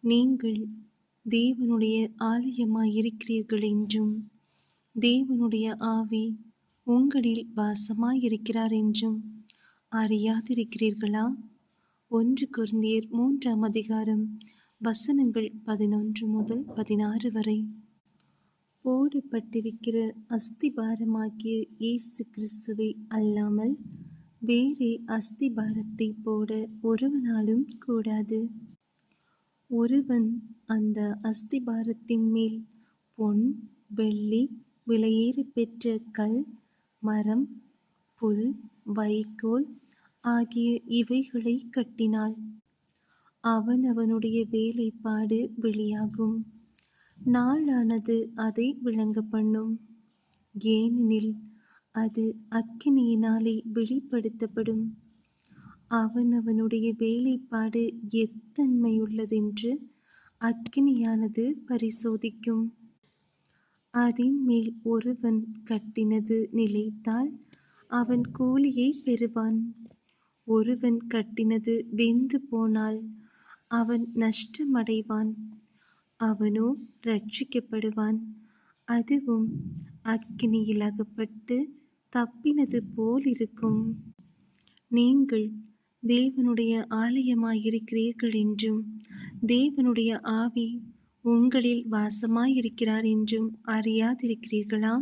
நீங்கள் தேவனுடைய ஆலயமாயிருக்கிறீர்கள் என்றும், தேவனுடைய ஆவி உங்களில் வாசமாயிருக்கிறார் என்றும் அறியாதிருக்கிறீர்களா? 1 கொரிந்தியர் 3ஆம் அதிகாரம் வசனங்கள் 11 முதல் 16 வரை. போடப்பட்டிருக்கிற அஸ்திபாரமாகிய இயேசு கிறிஸ்துவை அல்லாமல் வேறே அஸ்திபாரத்தை போட ஒருவனாலும் கூடாது. ஒருவன் அந்த அஸ்திபாரத்தின் மேல் பொன், வெள்ளி, விலையேற பெற்ற கல், மரம், புல், வைக்கோல் ஆகிய இவைகளை கட்டினால் அவனவனுடைய வேலைப்பாடு வெளியாகும். நாளானது அதை விளங்க பண்ணும். ஏனெனில் அது அக்கினியினாலே வெளிப்படுத்தப்படும். அவனவனுடைய வேலைப்பாடு எத்தன்மையுள்ளதென்று அக்கினியானது பரிசோதிக்கும். அதின் மேல் ஒருவன் கட்டினது நிலைத்தால் அவன் கூலியை பெறுவான். ஒருவன் கட்டினது வெந்து போனால் அவன் நஷ்டமடைவான். அவனோ ரட்சிக்கப்படுவான், அதுவும் அக்கினியில் அகப்பட்டு தப்பினது போலிருக்கும். நீங்கள் தேவனுடைய ஆலயமாயிருக்கிறீர்கள் என்றும், தேவனுடைய ஆவி உங்களில் வாசமாயிருக்கிறார் என்றும் அறியாதிருக்கிறீர்களா?